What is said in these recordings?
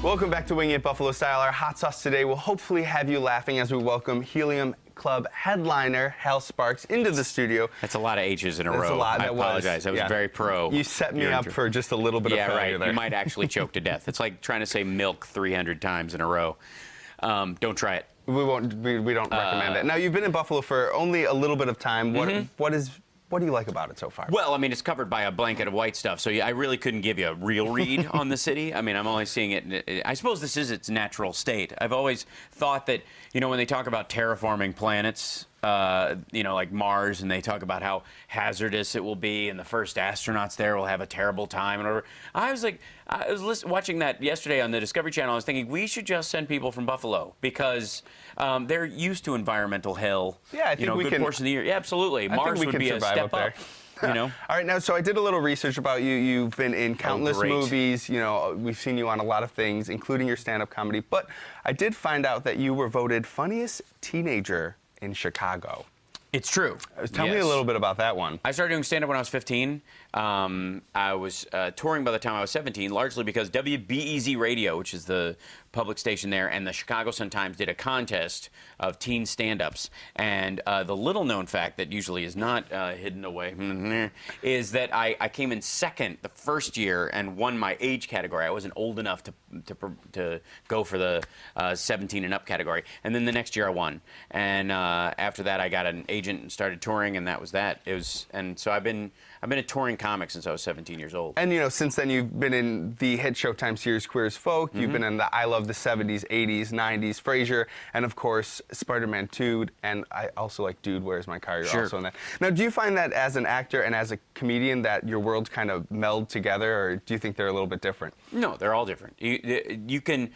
Welcome back to Winging It Buffalo Style. Our hot sauce today will hopefully have you laughing as we welcome Helium Club headliner Hal Sparks into the studio. That's a lot of H's in a row. That's a lot. I apologize. That was very pro. You set me up for just a little bit of failure there. You might actually choke to death. It's like trying to say milk 300 times in a row. Don't try it. We won't. We don't recommend it. Now, you've been in Buffalo for only a little bit of time. What do you like about it so far? Well, I mean, it's covered by a blanket of white stuff, so I really couldn't give you a real read on the city. I mean, I'm only seeing it. I suppose this is its natural state. I've always thought that, you know, when they talk about terraforming planets, you know, like Mars, and they talk about how hazardous it will be, and the first astronauts there will have a terrible time, and whatever. I was watching that yesterday on the Discovery Channel. I was thinking we should just send people from Buffalo because they're used to environmental hell. Yeah, I think we good can. Portion of the year. Yeah, absolutely. Mars would be a step up. You know. All right, now, so I did a little research about you. You've been in countless movies. You know, we've seen you on a lot of things, including your stand-up comedy. But I did find out that you were voted funniest teenager in Chicago. It's true. Tell me a little bit about that one. I started doing stand-up when I was 15. I was touring by the time I was 17, largely because WBEZ Radio, which is the public station there, and the Chicago Sun-Times did a contest of teen stand-ups. And the little-known fact that usually is not hidden away is that I came in second the first year and won my age category. I wasn't old enough to go for the 17 and up category. And then the next year I won. And after that I got an agent and started touring, and that was that. And so I've been a touring comic since I was 17 years old. And, you know, since then you've been in the hit Showtime series Queer as Folk. You've been in the I Love the 70s, 80s, 90s, Frasier, and, of course, Spider-Man 2. And I also like Dude, Where's My Car? You're also in that. Now, do you find that as an actor and as a comedian that your worlds kind of meld together, or do you think they're a little bit different? No, they're all different. You can...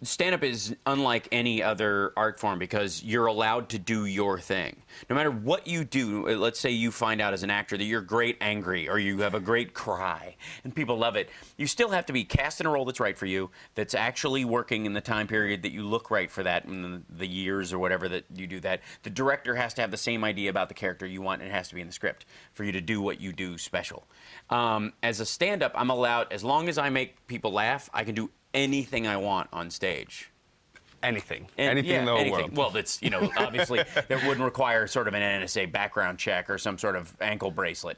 Stand-up is unlike any other art form because you're allowed to do your thing. No matter what you do, let's say you find out as an actor that you're great angry or you have a great cry and people love it, you still have to be cast in a role that's right for you, that's actually working in the time period that you look right for that, in the years or whatever that you do that. The director has to have the same idea about the character you want, and it has to be in the script for you to do what you do special. As a stand-up, I'm allowed, as long as I make people laugh, I can do anything I want on stage. Anything in the whole world. Well, that's, you know, obviously that wouldn't require sort of an NSA background check or some sort of ankle bracelet,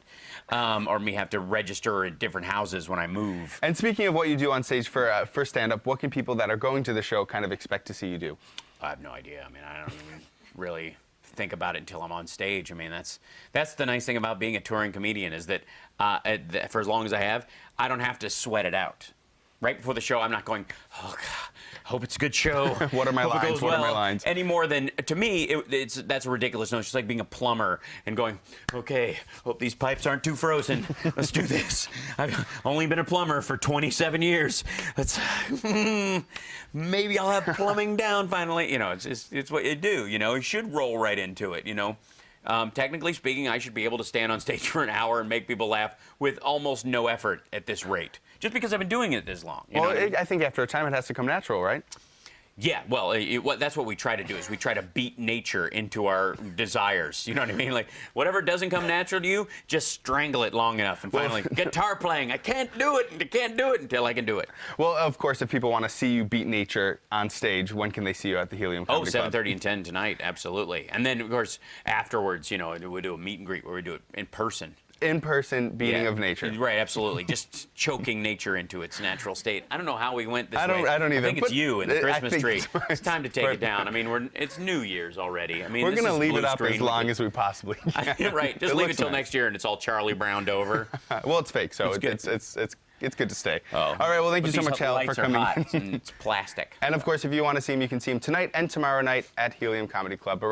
or me have to register at different houses when I move. And speaking of what you do on stage for stand-up, what can people that are going to the show kind of expect to see you do? I have no idea. I mean, I don't even really think about it until I'm on stage. I mean, that's the nice thing about being a touring comedian is that for as long as I have, I don't have to sweat it out. Right before the show, I'm not going, oh, God, hope it's a good show. What are my lines? What are my lines? Any more than, to me, that's a ridiculous notion. It's like being a plumber and going, okay, hope these pipes aren't too frozen. Let's do this. I've only been a plumber for 27 years. Maybe I'll have plumbing down finally. You know, it's what you do, you know. You should roll right into it, you know. Technically speaking, I should be able to stand on stage for an hour and make people laugh with almost no effort at this rate, just because I've been doing it this long. Well, I think after a time it has to come natural, right? Yeah, well, that's what we try to do, is we try to beat nature into our desires. You know what I mean? Like, whatever doesn't come natural to you, just strangle it long enough. And finally, guitar playing, I can't do it until I can do it. Well, of course, if people want to see you beat nature on stage, when can they see you at the Helium Comedy Club? 7:30 and 10 tonight, absolutely. And then, of course, afterwards, you know, we do a meet and greet where we do it in person. In-person beating of nature. Right, absolutely. Just choking nature into its natural state. I don't know how we went this way. I don't either. I think it's you and the Christmas tree. It's time to take right. it down. I mean, it's New Year's already. I mean, we're going to leave it up as long as we possibly can. Right, just leave it till next year and it's all Charlie Browned over. Well, it's fake, so it's good to stay. Oh. All right, well, thank you so much, Hal, for coming. And it's plastic. And, of course, if you want to see him, you can see him tonight and tomorrow night at Helium Comedy Club.